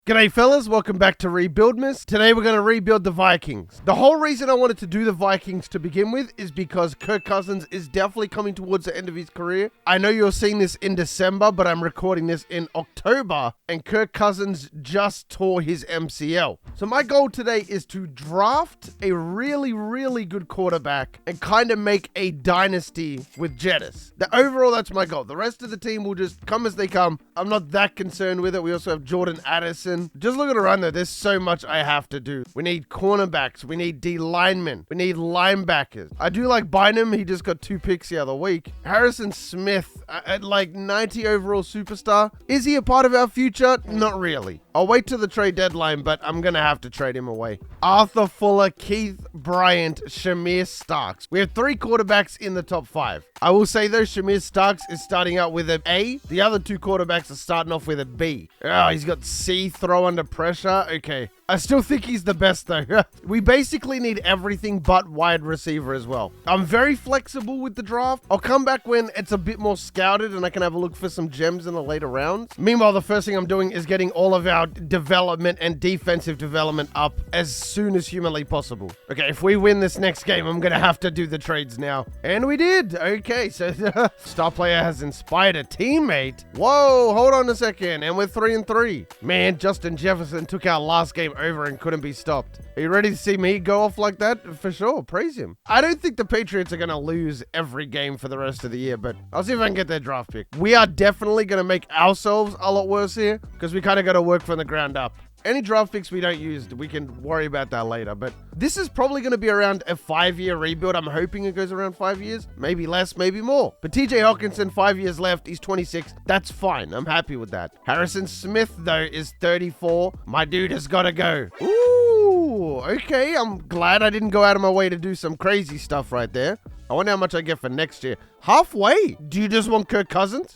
G'day fellas, welcome back to Rebuildmas. Today we're going to rebuild the Vikings. The whole reason I wanted to do the Vikings to begin with is because Kirk Cousins is definitely coming towards the end of his career. I know you're seeing this in December, but I'm recording this in October, and Kirk Cousins just tore his MCL. So my goal today is to draft a really good quarterback and kind of make a dynasty with Jettas. Overall, that's my goal. The rest of the team will just come as they come. I'm not that concerned with it. We also have Jordan Addison. Just look at it around there. There's so much I have to do. We need cornerbacks. We need D linemen. We need linebackers. I do like Bynum. He just got 2 picks the other week. Harrison Smith at like 90 overall superstar. Is he a part of our future? Not really. I'll wait till the trade deadline, but I'm going to have to trade him away. Arthur Fuller, Keith Bryant, Shamir Starks. We have 3 quarterbacks in the top 5. I will say though, Shamir Starks is starting out with an A. The other 2 quarterbacks are starting off with a B. Oh, he's got C, throw under pressure. Okay. I still think he's the best though. We basically need everything but wide receiver as well. I'm very flexible with the draft. I'll come back when it's a bit more scouted and I can have a look for some gems in the later rounds. Meanwhile, the first thing I'm doing is getting all of our development and defensive development up as soon as humanly possible. Okay, if we win this next game, I'm going to have to do the trades now. And we did. Okay, so star player has inspired a teammate. Whoa, hold on a second. And we're 3-3. Man, Justin Jefferson took our last game over and couldn't be stopped. Are you ready to see me go off like that? For sure, praise him. I don't think the Patriots are going to lose every game for the rest of the year, but I'll see if I can get their draft pick. We are definitely going to make ourselves a lot worse here because we kind of got to work from the ground up. Any draft picks we don't use, we can worry about that later. But this is probably going to be around a 5-year rebuild. I'm hoping it goes around 5 years. Maybe less, maybe more. But TJ Hawkinson, 5 years left. He's 26. That's fine. I'm happy with that. Harrison Smith, though, is 34. My dude has got to go. Ooh, okay. I'm glad I didn't go out of my way to do some crazy stuff right there. I wonder how much I get for next year. Halfway. Do you just want Kirk Cousins?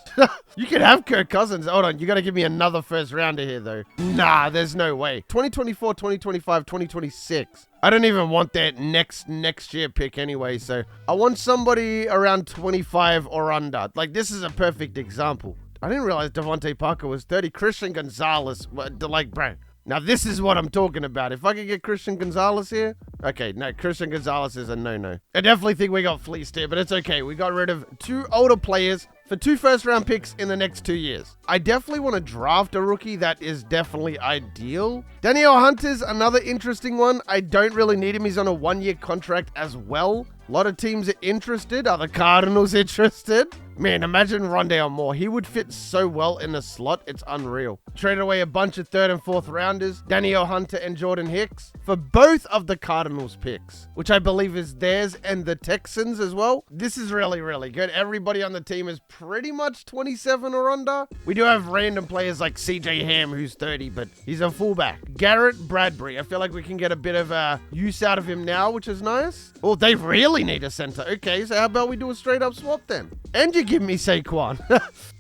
You can have Kirk Cousins. Hold on. You got to give me another first rounder here, though. Nah, there's no way. 2024, 2025, 2026. I don't even want that next year pick anyway, so I want somebody around 25 or under. Like, this is a perfect example. I didn't realize Devontae Parker was 30. Christian Gonzalez, like, bro. Now, this is what I'm talking about. If I could get Christian Gonzalez here. Okay, no, Christian Gonzalez is a no-no. I definitely think we got fleeced here, but it's okay. We got rid of 2 older players for 2 first-round picks in the next 2 years. I definitely want to draft a rookie that is definitely ideal. Danielle Hunter's another interesting one. I don't really need him. He's on a 1-year contract as well. A lot of teams are interested. Are the Cardinals interested? Man, imagine Rondale Moore. He would fit so well in the slot. It's unreal. Traded away a bunch of 3rd and 4th rounders, Danielle Hunter and Jordan Hicks, for both of the Cardinals picks, which I believe is theirs and the Texans as well. This is really good. Everybody on the team is pretty much 27 or under. We do have random players like CJ Ham, who's 30, but he's a fullback. Garrett Bradbury. I feel like we can get a bit of use out of him now, which is nice. Oh, they really need a center. Okay, so how about we do a straight up swap then? And you give me Saquon.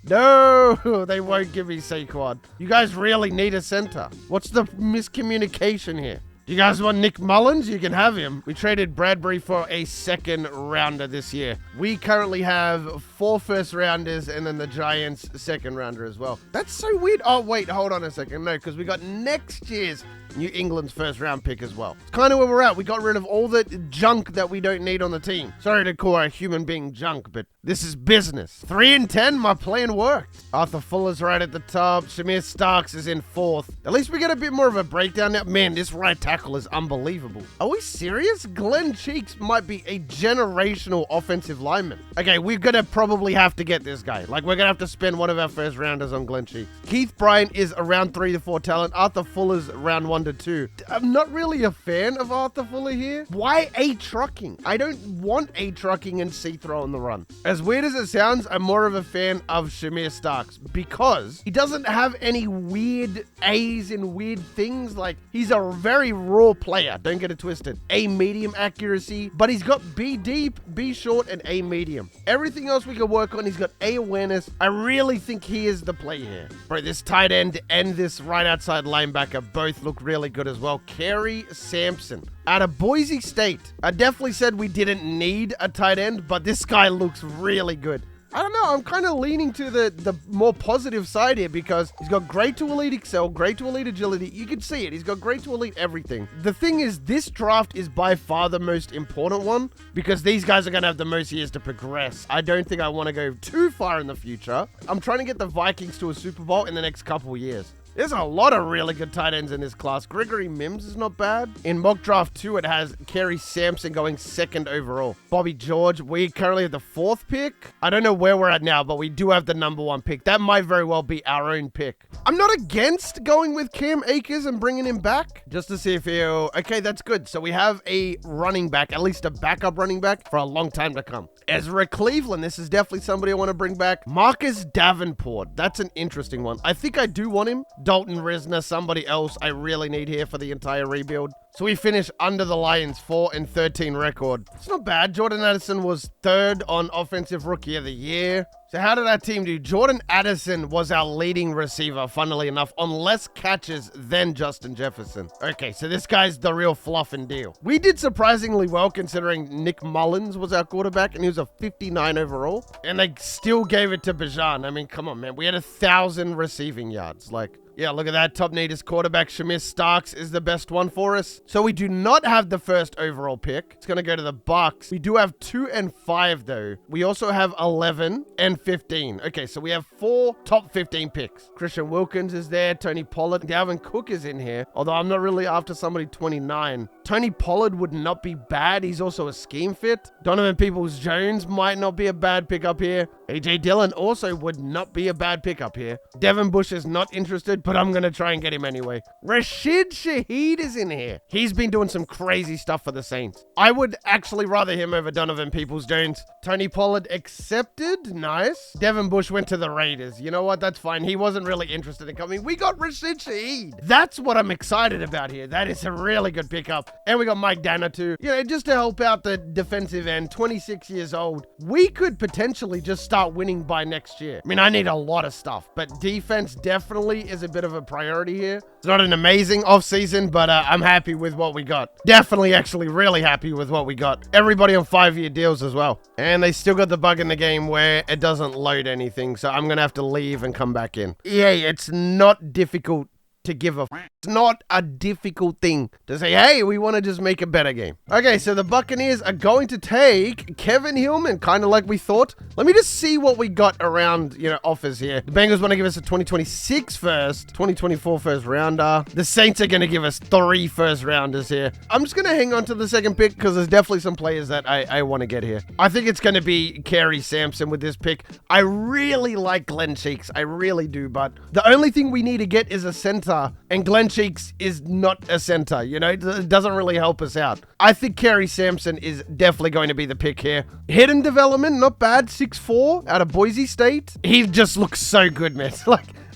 No, they won't give me Saquon. You guys really need a center. What's the miscommunication here? Do you guys want Nick Mullins? You can have him. We traded Bradbury for a 2nd rounder this year. We currently have 4 first rounders and then the Giants 2nd rounder as well. That's so weird. Oh, wait, hold on a second. No, because we got next year's New England's 1st round pick as well. It's kind of where we're at. We got rid of all the junk that we don't need on the team. Sorry to call a human being junk, but this is business. 3-10, my plan worked. Arthur Fuller's right at the top. Shamir Starks is in 4th. At least we get a bit more of a breakdown now. Man, this right tackle is unbelievable. Are we serious? Glenn Cheeks might be a generational offensive lineman. Okay, we're going to probably have to get this guy. Like, we're going to have to spend one of our first rounders on Glenn Cheeks. Keith Bryant is around 3 to 4 talent. Arthur Fuller's around 1 to 2. I'm not really a fan of Arthur Fuller here. Why A trucking? I don't want A trucking and C throw on the run. As weird as it sounds, I'm more of a fan of Shamir Starks because he doesn't have any weird A's and weird things. Like, he's a very raw player. Don't get it twisted. A medium accuracy, but he's got B deep, B short, and A medium. Everything else we can work on, he's got A awareness. I really think he is the play here. Bro, this tight end and this right outside linebacker both look really good as well. Kerry Sampson out of Boise State. I definitely said we didn't need a tight end, but this guy looks really good. I don't know. I'm kind of leaning to the more positive side here because he's got great to elite excel, great to elite agility. You can see it. He's got great to elite everything. The thing is, this draft is by far the most important one because these guys are going to have the most years to progress. I don't think I want to go too far in the future. I'm trying to get the Vikings to a Super Bowl in the next couple of years. There's a lot of really good tight ends in this class. Gregory Mims is not bad. In mock draft 2, it has Kerry Sampson going 2nd overall. Bobby George, we currently have the 4th pick. I don't know where we're at now, but we do have the number 1 pick. That might very well be our own pick. I'm not against going with Cam Akers and bringing him back just to see if he'll... Okay, that's good. So we have a running back, at least a backup running back for a long time to come. Ezra Cleveland, this is definitely somebody I want to bring back. Marcus Davenport, that's an interesting one. I think I do want him. Dalton Risner, somebody else I really need here for the entire rebuild. So we finish under the Lions, 4-13 record. It's not bad. Jordan Addison was 3rd on Offensive Rookie of the Year. So how did our team do? Jordan Addison was our leading receiver, funnily enough, on less catches than Justin Jefferson. Okay, so this guy's the real fluff and deal. We did surprisingly well considering Nick Mullins was our quarterback and he was a 59 overall. And they still gave it to Bijan. I mean, come on, man. We had 1,000 receiving yards. Like... yeah, look at that. Top neatest quarterback, Shamir Starks, is the best one for us. So we do not have the 1st overall pick. It's going to go to the Bucks. We do have 2 and 5, though. We also have 11 and 15. Okay, so we have 4 top 15 picks. Christian Wilkins is there. Tony Pollard. Dalvin Cook is in here. Although I'm not really after somebody 29. Tony Pollard would not be bad. He's also a scheme fit. Donovan Peoples-Jones might not be a bad pick up here. A.J. Dillon also would not be a bad pick up here. Devin Bush is not interested, but I'm going to try and get him anyway. Rashid Shaheed is in here. He's been doing some crazy stuff for the Saints. I would actually rather him over Donovan Peoples-Jones. Tony Pollard accepted. Nice. Devin Bush went to the Raiders. You know what? That's fine. He wasn't really interested in coming. We got Rashid Shaheed. That's what I'm excited about here. That is a really good pickup. And we got Mike Danner too. You know, just to help out the defensive end, 26 years old. We could potentially just start winning by next year. I mean, I need a lot of stuff, but defense definitely is a bit of a priority here. It's not an amazing offseason, but I'm happy with what we got. Definitely actually really happy with what we got. Everybody on 5-year deals as well. And they still got the bug in the game where it doesn't load anything, so I'm going to have to leave and come back in. Yeah, it's not difficult to give a It's not a difficult thing to say, hey, we want to just make a better game. Okay, so the Buccaneers are going to take Kevin Hillman, kind of like we thought. Let me just see what we got around, offers here. The Bengals want to give us a 2026 first, 2024 first rounder. The Saints are going to give us 3 first rounders here. I'm just going to hang on to the 2nd pick because there's definitely some players that I want to get here. I think it's going to be Kerry Sampson with this pick. I really like Glenn Cheeks. I really do, but the only thing we need to get is a center. And Glenn Cheeks is not a center, it doesn't really help us out. I think Kerry Sampson is definitely going to be the pick here. Hidden development, not bad, 6'4", out of Boise State. He just looks so good, man.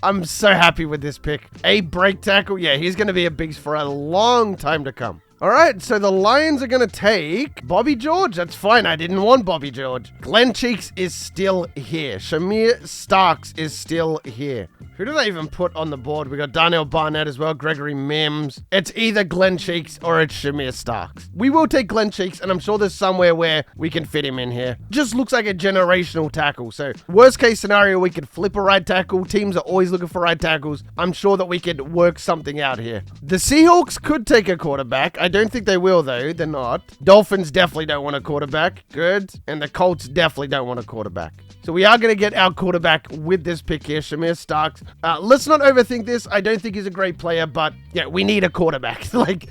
I'm so happy with this pick. A break tackle, yeah, he's going to be a beast for a long time to come. All right, so the Lions are going to take Bobby George. That's fine. I didn't want Bobby George. Glenn Cheeks is still here. Shamir Starks is still here. Who do they even put on the board? We got Darnell Barnett as well, Gregory Mims. It's either Glenn Cheeks or it's Shamir Starks. We will take Glenn Cheeks, and I'm sure there's somewhere where we can fit him in here. Just looks like a generational tackle. So worst case scenario, we could flip a right tackle. Teams are always looking for right tackles. I'm sure that we could work something out here. The Seahawks could take a quarterback. I don't think they will, though. They're not. Dolphins definitely don't want a quarterback. Good. And the Colts definitely don't want a quarterback. So we are going to get our quarterback with this pick here, Shamir Starks. Let's not overthink this. I don't think he's a great player, but yeah, we need a quarterback.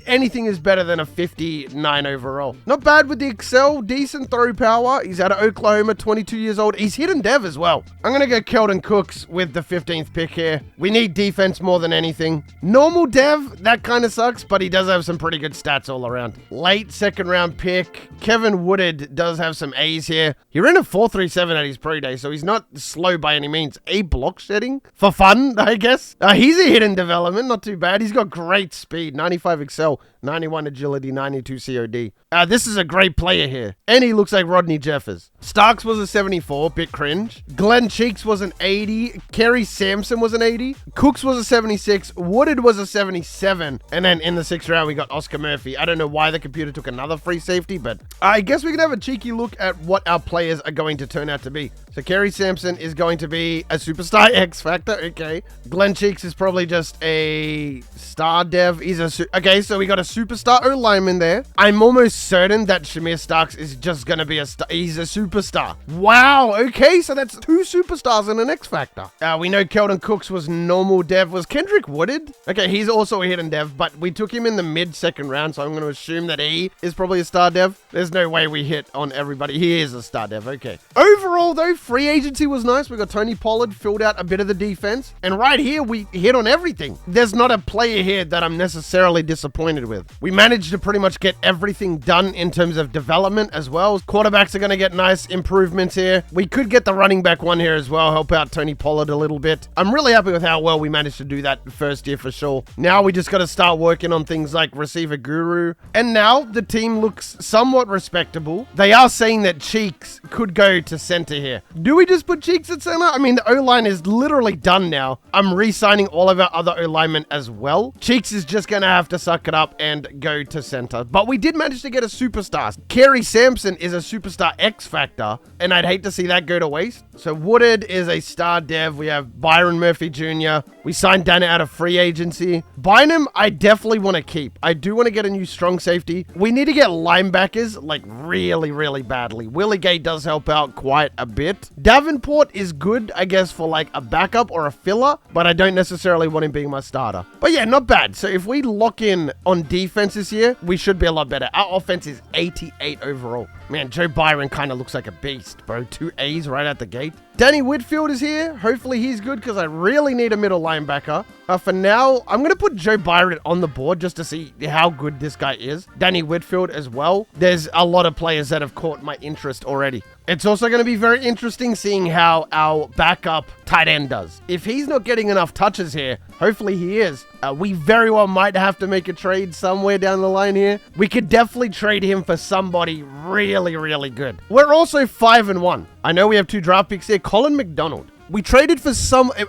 Anything is better than a 59 overall. Not bad with the excel. Decent throw power. He's out of Oklahoma, 22 years old. He's hidden dev as well. I'm going to go Keldon Cooks with the 15th pick here. We need defense more than anything. Normal dev, that kind of sucks, but he does have some pretty good stats all around. Late 2nd round pick. Kevin Woodard does have some A's here. He ran a 4.37 at his pro day, so he's not slow by any means. A block shedding for fun, I guess. He's a hidden development, not too bad. He's got great speed, 95 excel, 91 agility, 92 COD. This is a great player here, and he looks like Rodney Jeffers. Starks was a 74, bit cringe. Glenn Cheeks was an 80. Kerry Sampson was an 80. Cooks was a 76. Woodard was a 77. And then in the 6th round, we got Oscar Murphy. I don't know why the computer took another free safety, but I guess we can have a cheeky look at what our players are going to turn out to be. So Kerry Sampson is going to be a superstar X Factor. Okay. Glenn Cheeks is probably just a star dev. He's a okay, so we got a superstar O lineman there. I'm almost certain that Shamir Starks is just going to be a star. He's a superstar. Wow. Okay, so that's 2 superstars and an X Factor. We know Keldon Cooks was normal dev. Was Kendrick Woodard? Okay, he's also a hidden dev, but we took him in the mid-second round, so I'm going to assume that he is probably a star dev. There's no way we hit on everybody. He is a star dev. Okay. Overall, though, free agency was nice. We got Tony Pollard, filled out a bit of the defense. And right here, we hit on everything. There's not a player here that I'm necessarily disappointed with. We managed to pretty much get everything done in terms of development as well. Quarterbacks are going to get nice improvements here. We could get the running back one here as well, help out Tony Pollard a little bit. I'm really happy with how well we managed to do that first year for sure. Now we just got to start working on things like receiver guru. And now the team looks somewhat respectable. They are saying that Cheeks could go to center here. Do we just put Cheeks at center? I mean, the O-line is literally done now. I'm re-signing all of our other O-linemen as well. Cheeks is just going to have to suck it up and go to center. But we did manage to get a superstar. Kerry Sampson is a superstar X Factor, and I'd hate to see that go to waste. So Woodard is a star dev. We have Byron Murphy Jr. We signed Dana out of free agency. Bynum, I definitely want to keep. I do want to get a new strong safety. We need to get linebackers like really, really badly. Willie Gay does help out quite a bit. Davenport is good, I guess, for like a backup or a filler, but I don't necessarily want him being my starter. But yeah, not bad. So if we lock in on defense this year, we should be a lot better. Our offense is 88 overall. Man, Joe Byron kind of looks like a beast, bro. 2 A's right out the gate. Danny Whitfield is here. Hopefully he's good because I really need a middle linebacker. For now, I'm going to put Joe Byron on the board just to see how good this guy is. Danny Whitfield as well. There's a lot of players that have caught my interest already. It's also going to be very interesting seeing how our backup tight end does. If he's not getting enough touches here, hopefully he is. We very well might have to make a trade somewhere down the line here. We could definitely trade him for somebody really, really good. We're also 5-1. I know we have 2 draft picks here. Colin McDonald. We traded for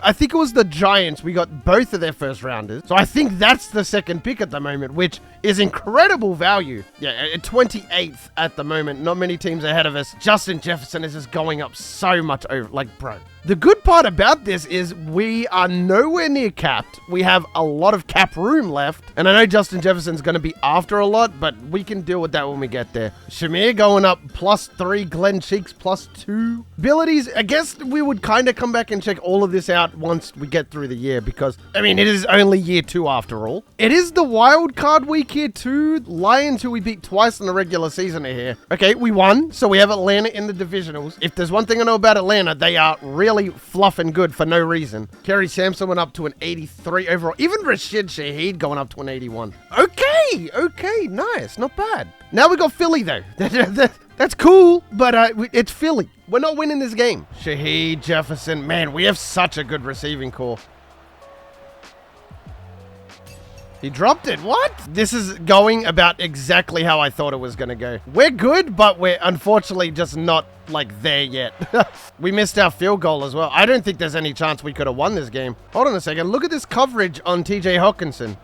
I think it was the Giants. We got both of their first rounders. So I think that's the second pick at the moment, which is incredible value. Yeah, 28th at the moment. Not many teams ahead of us. Justin Jefferson is just going up so much over. Like, bro. The good part about this is we are nowhere near capped. We have a lot of cap room left. And I know Justin Jefferson's going to be after a lot, but we can deal with that when we get there. Shamir going up +3. Glenn Cheeks +2. Abilities, I guess we would kind of come back and check all of this out once we get through the year because, I mean, it is only year 2 after all. It is the wild card week here too. Lions, who we beat twice in the regular season, are here. Okay, we won. So we have Atlanta in the divisionals. If there's one thing I know about Atlanta, they are really fluffing good for no reason. Kerry Sampson went up to an 83 overall. Even Rashid Shaheed going up to an 81. Okay, nice. Not bad. Now we got Philly, though. That's cool, but it's Philly. We're not winning this game. Shaheed, Jefferson. Man, we have such a good receiving core. He dropped it. What? This is going about exactly how I thought it was going to go. We're good, but we're unfortunately just not like there yet. We missed our field goal as well. I don't think there's any chance we could have won this game. Hold on a second. Look at this coverage on TJ Hawkinson.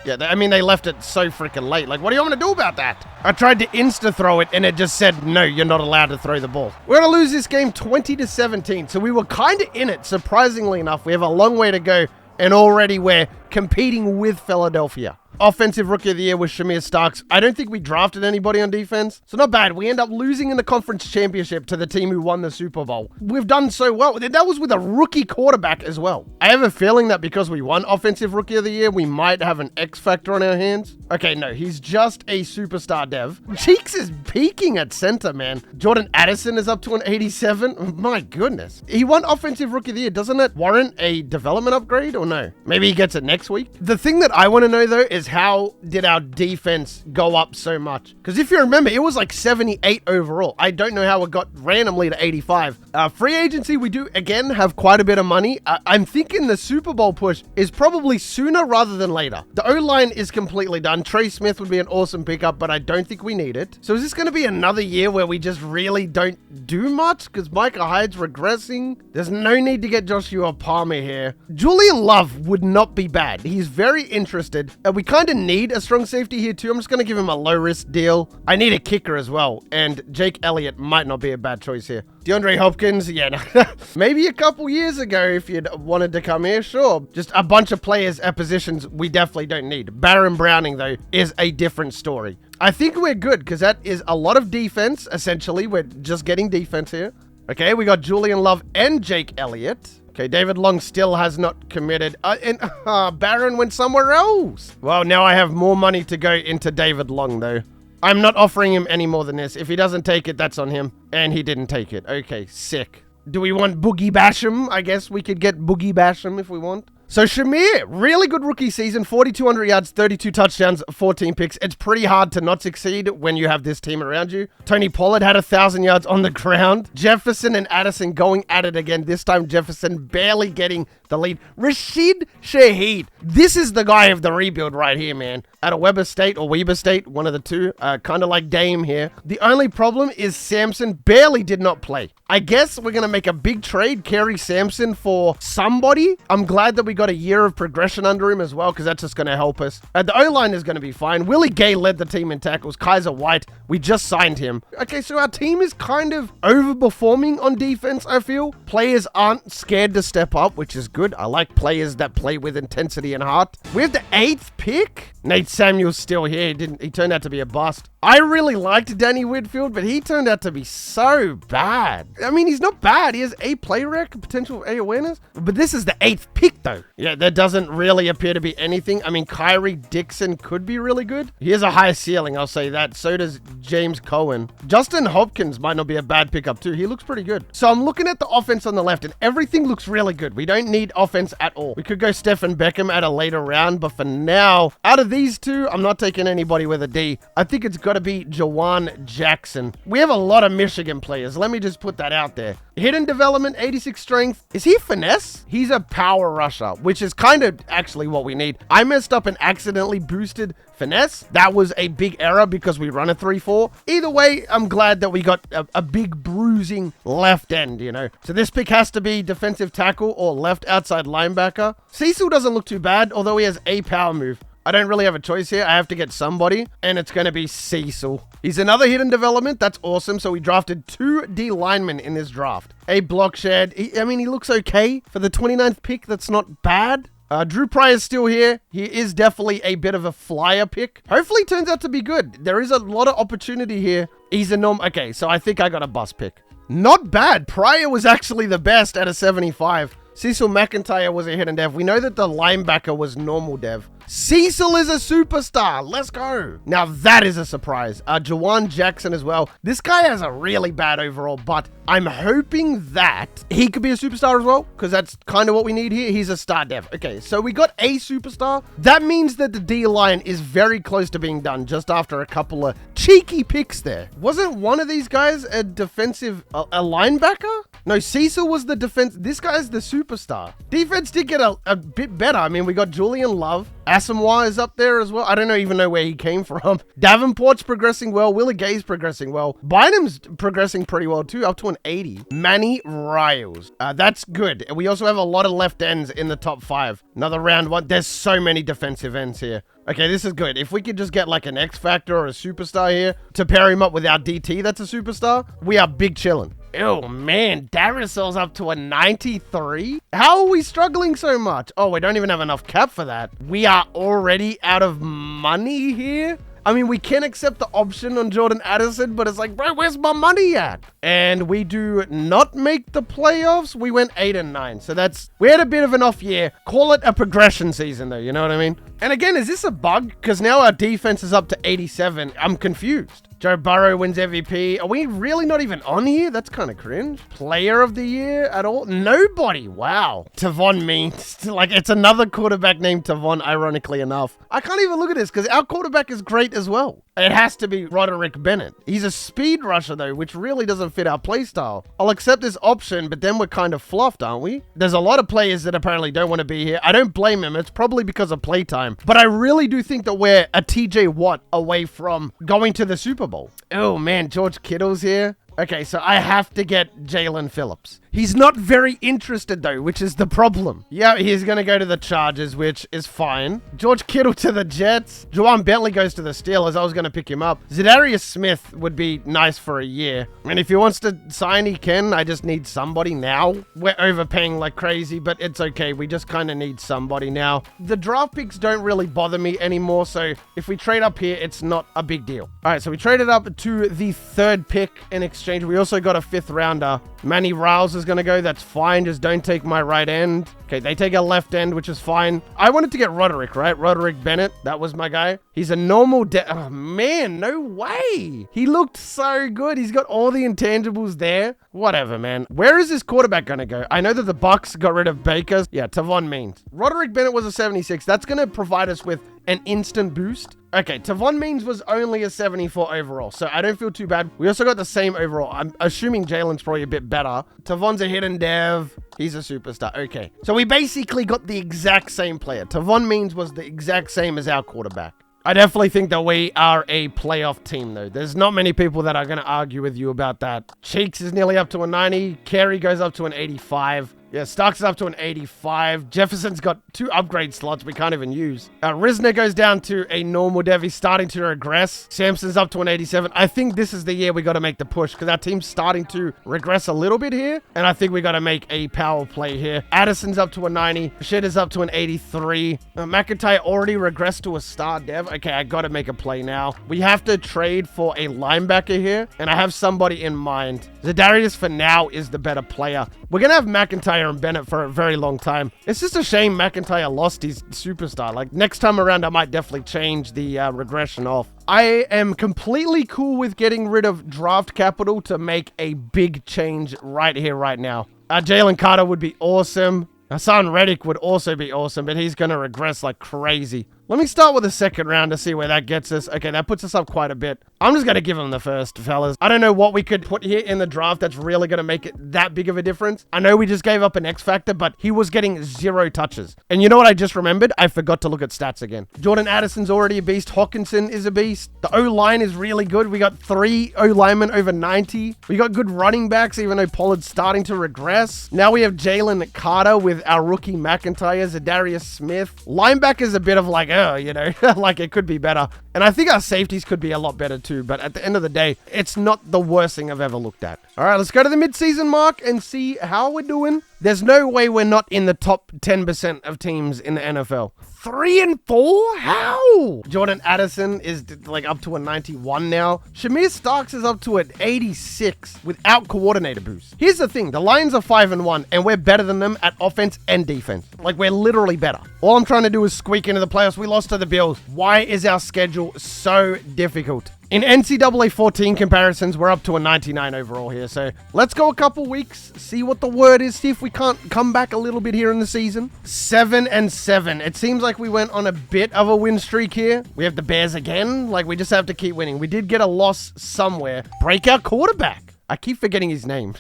Yeah, I mean, they left it so freaking late. Like, what do you want me to do about that? I tried to insta-throw it, and it just said, no, you're not allowed to throw the ball. We're going to lose this game 20-17, so we were kind of in it, surprisingly enough. We have a long way to go, and already we're competing with Philadelphia. Offensive Rookie of the Year was Shamir Starks. I don't think we drafted anybody on defense, so not bad. We end up losing in the conference championship to the team who won the Super Bowl. We've done so well. That was with a rookie quarterback as well. I have a feeling that because we won Offensive Rookie of the Year, we might have an X Factor on our hands. Okay, no, he's just a superstar dev. Cheeks is peaking at center, man. Jordan Addison is up to an 87. My goodness. He won Offensive Rookie of the Year. Doesn't it warrant a development upgrade or no? Maybe he gets it next week. The thing that I want to know, though, is how did our defense go up so much? Because if you remember, it was like 78 overall. I don't know how it got randomly to 85. Free agency, we do, again, have quite a bit of money. I'm thinking the Super Bowl push is probably sooner rather than later. The O-line is completely done. Trey Smith would be an awesome pickup, but I don't think we need it. So is this going to be another year where we just really don't do much? Because Micah Hyde's regressing. There's no need to get Joshua Palmer here. Julian Love would not be bad. He's very interested. We can't kind of need a strong safety here too. I'm just going to give him a low-risk deal. I need a kicker as well, and Jake Elliott might not be a bad choice here. DeAndre Hopkins, yeah, no. Maybe a couple years ago if you'd wanted to come here, sure. Just a bunch of players at positions we definitely don't need. Baron Browning, though, is a different story. I think we're good because that is a lot of defense, essentially. We're just getting defense here. Okay, we got Julian Love and Jake Elliott. Okay, David Long still has not committed. Baron went somewhere else. Well, now I have more money to go into David Long, though. I'm not offering him any more than this. If he doesn't take it, that's on him. And he didn't take it. Okay, sick. Do we want Boogie Basham? I guess we could get Boogie Basham if we want. So Shamir, really good rookie season, 4,200 yards, 32 touchdowns, 14 picks. It's pretty hard to not succeed when you have this team around you. Tony Pollard had 1,000 yards on the ground. Jefferson and Addison going at it again. This time Jefferson barely getting the lead. Rashid Shaheed. This is the guy of the rebuild right here, man. At a Weber State or Weber State, one of the two. Kind of like Dame here. The only problem is Samson barely did not play. I guess we're going to make a big trade, carry Samson for somebody. I'm glad that we got a year of progression under him as well, because that's just going to help us. The O-line is going to be fine. Willie Gay led the team in tackles. Kaiser White, we just signed him. Okay, so our team is kind of overperforming on defense, I feel. Players aren't scared to step up, which is good. I like players that play with intensity and heart. We have the 8th pick. Nate Samuel's still here. He turned out to be a bust. I really liked Danny Whitfield, but he turned out to be so bad. I mean, he's not bad. He has A play rec, potential A awareness. But this is the 8th pick, though. Yeah, there doesn't really appear to be anything. I mean, Kyrie Dixon could be really good. He has a high ceiling, I'll say that. So does James Cohen. Justin Hopkins might not be a bad pickup, too. He looks pretty good. So I'm looking at the offense on the left, and everything looks really good. We don't need offense at all. We could go Stephen Beckham at a later round, but for now, out of these two, I'm not taking anybody with a D. I think it's got to be Jawan Jackson. We have a lot of Michigan players. Let me just put that out there. Hidden development, 86 strength. Is he finesse? He's a power rusher, which is kind of actually what we need. I messed up and accidentally boosted finesse. That was a big error because we run a 3-4. Either way, I'm glad that we got a big bruising left end, you know. So this pick has to be defensive tackle or left outside linebacker. Cecil doesn't look too bad, although he has a power move. I don't really have a choice here. I have to get somebody, and it's going to be Cecil. He's another hidden development. That's awesome. So we drafted 2 D linemen in this draft. A block shed. I mean, he looks okay. For the 29th pick, that's not bad. Drew Pryor's still here. He is definitely a bit of a flyer pick. Hopefully, turns out to be good. There is a lot of opportunity here. He's a norm. Okay, so I think I got a bust pick. Not bad. Pryor was actually the best at a 75. Cecil McIntyre was a hidden dev. We know that the linebacker was normal dev. Cecil is a superstar. Let's go. Now that is a surprise. Jawan Jackson as well. This guy has a really bad overall, but I'm hoping that he could be a superstar as well, because that's kind of what we need here. He's a star dev. Okay, so we got a superstar. That means that the D line is very close to being done just after a couple of cheeky picks there. Wasn't one of these guys a defensive, a linebacker? No, Cecil was the defense. This guy's the superstar. Defense did get a bit better. I mean, we got Julian Love. Asamoah is up there as well. I don't even know where he came from. Davenport's progressing well. Willie Gay's progressing well. Bynum's progressing pretty well too, up to an 80. Manny Riles. That's good. And we also have a lot of left ends in the top 5. Another round 1. There's so many defensive ends here. Okay, this is good. If we could just get like an X Factor or a superstar here to pair him up with our DT that's a superstar, we are big chillin'. Oh man, Darisel's up to a 93? How are we struggling so much? Oh, we don't even have enough cap for that. We are already out of money here? I mean, we can accept the option on Jordan Addison, but it's like, bro, where's my money at? And we do not make the playoffs. We went 8-9. So we had a bit of an off year. Call it a progression season though, you know what I mean? And again, is this a bug? Because now our defense is up to 87. I'm confused. Joe Burrow wins MVP. Are we really not even on here? That's kind of cringe. Player of the year at all? Nobody. Wow. Tavon means, like, it's another quarterback named Tavon, ironically enough. I can't even look at this because our quarterback is great as well. It has to be Roderick Bennett. He's a speed rusher, though, which really doesn't fit our playstyle. I'll accept this option, but then we're kind of fluffed, aren't we? There's a lot of players that apparently don't want to be here. I don't blame him. It's probably because of playtime. But I really do think that we're a TJ Watt away from going to the Super Bowl. Oh, man, George Kittle's here. Okay, so I have to get Jalen Phillips. He's not very interested, though, which is the problem. Yeah, he's going to go to the Chargers, which is fine. George Kittle to the Jets. Juwan Bentley goes to the Steelers. I was going to pick him up. Zadarius Smith would be nice for a year. And if he wants to sign, he can. I just need somebody now. We're overpaying like crazy, but it's okay. We just kind of need somebody now. The draft picks don't really bother me anymore, so if we trade up here, it's not a big deal. All right, so we traded up to the 3rd pick in exchange. We also got a 5th rounder. Manny Riles is going to go. That's fine. Just don't take my right end. Okay, they take a left end, which is fine. I wanted to get Roderick, right? Roderick Bennett. That was my guy. He's a normal... Oh, man. No way. He looked so good. He's got all the intangibles there. Whatever, man. Where is this quarterback going to go? I know that the Bucks got rid of Baker. Yeah, Tavon Means. Roderick Bennett was a 76. That's going to provide us with an instant boost. Okay, Tavon Means was only a 74 overall, so I don't feel too bad. We also got the same overall. I'm assuming Jalen's probably a bit better. Tavon's a hidden dev. He's a superstar. Okay, so we basically got the exact same player. Tavon Means was the exact same as our quarterback. I definitely think that we are a playoff team, though. There's not many people that are going to argue with you about that. Cheeks is nearly up to a 90. Carey goes up to an 85. Yeah, Starks is up to an 85. Jefferson's got 2 upgrade slots we can't even use. Risner goes down to a normal dev. He's starting to regress. Samson's up to an 87. I think this is the year we got to make the push because our team's starting to regress a little bit here. And I think we got to make a power play here. Addison's up to a 90. Shit is up to an 83. McIntyre already regressed to a star dev. Okay, I got to make a play now. We have to trade for a linebacker here. And I have somebody in mind. Zadarius for now is the better player. We're going to have McIntyre and Bennett for a very long time. It's just a shame McIntyre lost his superstar. Like, next time around, I might definitely change the regression off. I am completely cool with getting rid of draft capital to make a big change right here, right now. Jalen Carter would be awesome. Hassan Reddick would also be awesome, but he's going to regress like crazy. Let me start with the 2nd round to see where that gets us. Okay, that puts us up quite a bit. I'm just going to give him the first, fellas. I don't know what we could put here in the draft that's really going to make it that big of a difference. I know we just gave up an X factor, but he was getting 0 touches. And you know what I just remembered? I forgot to look at stats again. Jordan Addison's already a beast. Hawkinson is a beast. The O-line is really good. We got 3 O-linemen over 90. We got good running backs, even though Pollard's starting to regress. Now we have Jalen Carter with our rookie McIntyre, Zadarius Smith. Linebacker's a bit of like, you know, like it could be better. And I think our safeties could be a lot better too. But at the end of the day, it's not the worst thing I've ever looked at. All right, let's go to the mid-season mark and see how we're doing. There's no way we're not in the top 10% of teams in the NFL. 3-4? How? Jordan Addison is like up to a 91 now. Shamir Starks is up to an 86 without coordinator boost. Here's the thing. The Lions are 5-1 and we're better than them at offense and defense. Like, we're literally better. All I'm trying to do is squeak into the playoffs. We lost to the Bills. Why is our schedule so difficult? In NCAA 14 comparisons, we're up to a 99 overall here. So let's go a couple weeks, see what the word is, see if we can't come back a little bit here in the season. 7-7. It seems like we went on a bit of a win streak here. We have the Bears again. Like, we just have to keep winning. We did get a loss somewhere. Breakout quarterback. I keep forgetting his name.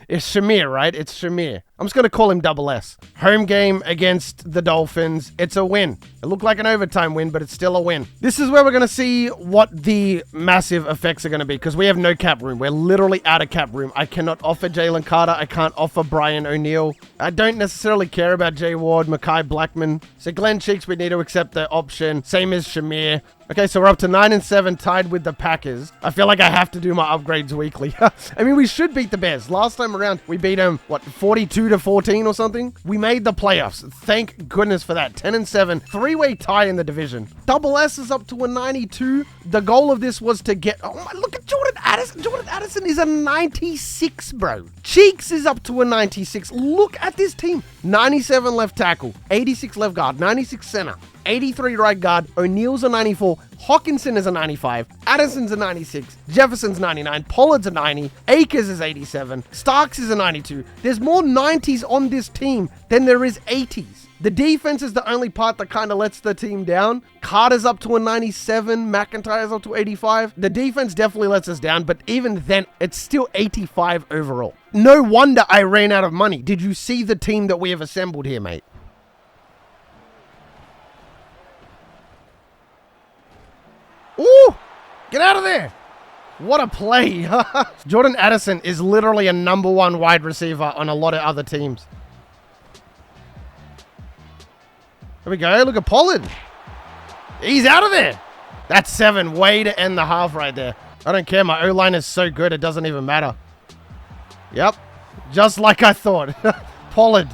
It's Shamir, right? It's Shamir. I'm just going to call him Double S. Home game against the Dolphins. It's a win. It looked like an overtime win, but it's still a win. This is where we're going to see what the massive effects are going to be because we have no cap room. We're literally out of cap room. I cannot offer Jalen Carter. I can't offer Brian O'Neill. I don't necessarily care about Jay Ward, Mekhi Blackman. So Glenn Cheeks, we need to accept the option. Same as Shamir. Okay, so we're up to 9-7, tied with the Packers. I feel like I have to do my upgrades weekly. I mean, we should beat the Bears. Last time around, we beat them, 42-14 or something? We made the playoffs. Thank goodness for that. 10-7, 3-way tie in the division. Double S is up to a 92. The goal of this was to get... Oh my, look at Jordan Addison. Jordan Addison is a 96, bro. Cheeks is up to a 96. Look at this team. 97 left tackle, 86 left guard, 96 center. 83 right guard, O'Neill's a 94, Hawkinson is a 95, Addison's a 96, Jefferson's 99, Pollard's a 90, Akers is 87, Starks is a 92. There's more 90s on this team than there is 80s. The defense is the only part that kind of lets the team down. Carter's up to a 97, McIntyre's up to 85. The defense definitely lets us down, but even then, it's still 85 overall. No wonder I ran out of money. Did you see the team that we have assembled here, mate? Ooh! Get out of there! What a play. Jordan Addison is literally a #1 wide receiver on a lot of other teams. There we go. Look at Pollard. He's out of there. That's 7. Way to end the half right there. I don't care. My O-line is so good, it doesn't even matter. Yep. Just like I thought. Pollard.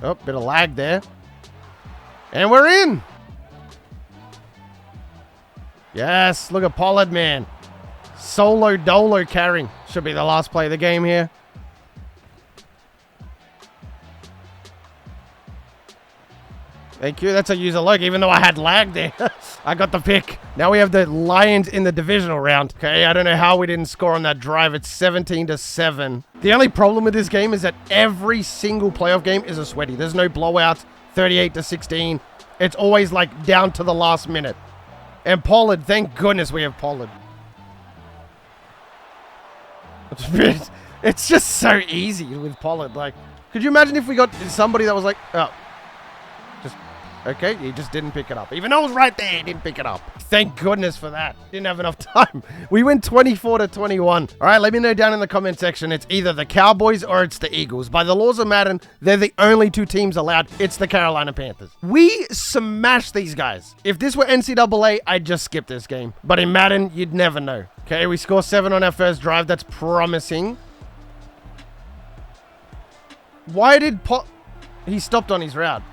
Oh, bit of lag there. And we're in. Yes, look at Pollard, man. Solo dolo carrying. Should be the last play of the game here. Thank you. That's a user look, even though I had lag there. I got the pick. Now we have the Lions in the divisional round. Okay, I don't know how we didn't score on that drive. It's 17-7. The only problem with this game is that every single playoff game is a sweaty. There's no blowouts, 38-16. It's always like down to the last minute. And Pollard, thank goodness we have Pollard. It's just so easy with Pollard. Like, could you imagine if we got somebody that was like, oh, just, okay, he just didn't pick it up. Even though it was right there, he didn't pick it up. Thank goodness for that. Didn't have enough time. We win 24-21. All right, let me know down in the comment section. It's either the Cowboys or it's the Eagles. By the laws of Madden, they're the only 2 teams allowed. It's the Carolina Panthers. We smashed these guys. If this were NCAA, I'd just skip this game. But in Madden, you'd never know. Okay, we score 7 on our first drive. That's promising. Why did he stopped on his route?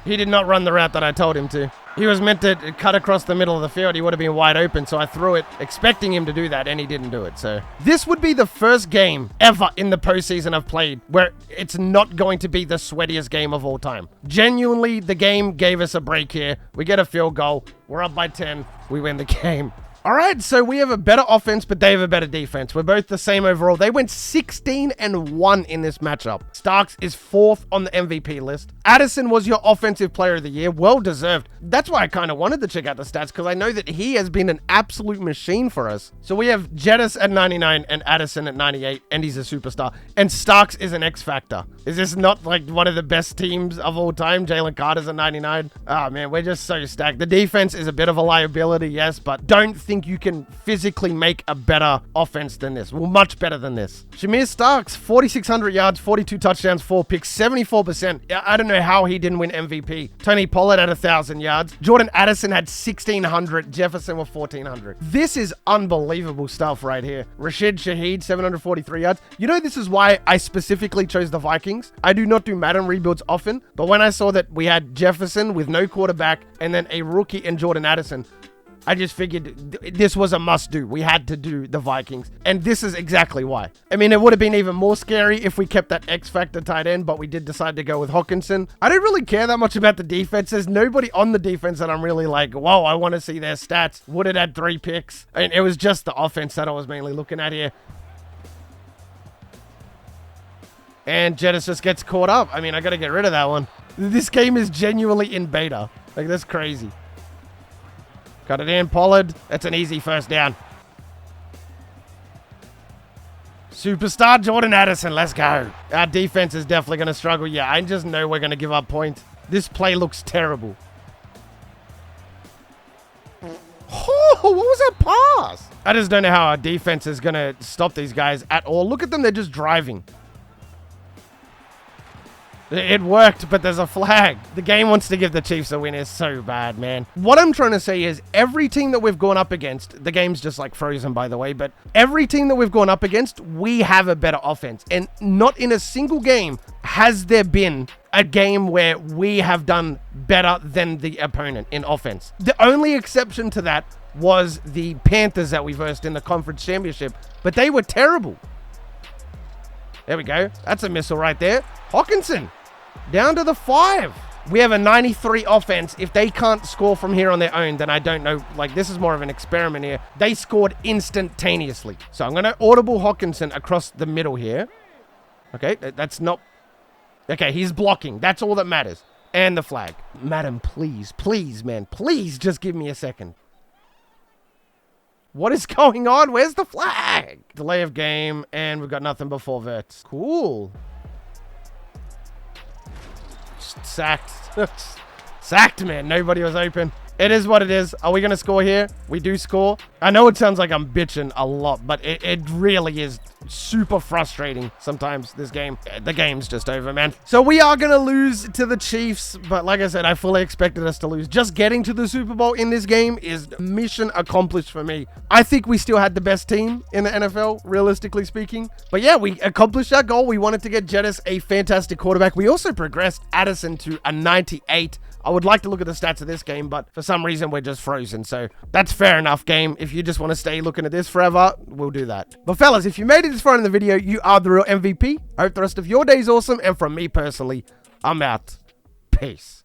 He did not run the route that I told him to. He was meant to cut across the middle of the field. He would have been wide open, so I threw it expecting him to do that, and he didn't do it. So this would be the first game ever in the postseason I've played where it's not going to be the sweatiest game of all time. Genuinely, the game gave us a break here. We get a field goal. We're up by 10. We win the game. All right, so we have a better offense, but they have a better defense. We're both the same overall. They went 16-1 in this matchup. Starks is 4th on the MVP list. Addison was your offensive player of the year. Well deserved. That's why I kind of wanted to check out the stats, because I know that he has been an absolute machine for us. So we have Jettas at 99 and Addison at 98, and he's a superstar. And Starks is an X factor. Is this not like one of the best teams of all time? Jalen Carter's at 99. Ah, man, we're just so stacked. The defense is a bit of a liability, yes, but don't think you can physically make a better offense than this. Well, much better than this. Shamir Starks, 4,600 yards, 42 touchdowns, 4 picks, 74%. I don't know how he didn't win MVP. Tony Pollard had 1,000 yards. Jordan Addison had 1,600. Jefferson with 1,400. This is unbelievable stuff right here. Rashid Shaheed, 743 yards. You know, this is why I specifically chose the Vikings. I do not do Madden rebuilds often, but when I saw that we had Jefferson with no quarterback and then a rookie in Jordan Addison, I just figured this was a must-do. We had to do the Vikings. And this is exactly why. I mean, it would have been even more scary if we kept that X-Factor tight end, but we did decide to go with Hawkinson. I don't really care that much about the defense. There's nobody on the defense that I'm really like, whoa, I want to see their stats. Would it had 3 picks? I mean, it was just the offense that I was mainly looking at here. And Jettas just gets caught up. I mean, I got to get rid of that one. This game is genuinely in beta. Like, that's crazy. Got it in, Pollard. That's an easy first down. Superstar Jordan Addison. Let's go. Our defense is definitely going to struggle. Yeah, I just know we're going to give up points. This play looks terrible. Oh, what was that pass? I just don't know how our defense is going to stop these guys at all. Look at them. They're just driving. It worked, but there's a flag. The game wants to give the Chiefs a win. It's so bad, man. What I'm trying to say is every team that we've gone up against, the game's just like frozen, by the way, but every team that we've gone up against, we have a better offense. And not in a single game has there been a game where we have done better than the opponent in offense. The only exception to that was the Panthers that we versed in the conference championship, but they were terrible. There we go. That's a missile right there. Hawkinson. Down to the 5. We have a 93 offense. If they can't score from here on their own, then I don't know. Like, this is more of an experiment here. They scored instantaneously. So I'm going to audible Hawkinson across the middle here. Okay, that's not... Okay, he's blocking. That's all that matters. And the flag. Madam, please, please, man. Please just give me a second. What is going on? Where's the flag? Delay of game, and we've got nothing before verts. Cool. Sacked. Sacked, man. Nobody was open. It is what it is. Are we going to score here? We do score. I know it sounds like I'm bitching a lot, but it really is super frustrating sometimes, this game. The game's just over, man. So we are going to lose to the Chiefs, but like I said, I fully expected us to lose. Just getting to the Super Bowl in this game is mission accomplished for me. I think we still had the best team in the NFL, realistically speaking. But yeah, we accomplished our goal. We wanted to get Jettas a fantastic quarterback. We also progressed Addison to a 98. I would like to look at the stats of this game, but for some reason, we're just frozen. So that's fair enough, game. If you just want to stay looking at this forever, we'll do that. But fellas, if you made it this far in the video, you are the real MVP. I hope the rest of your day is awesome. And from me personally, I'm out. Peace.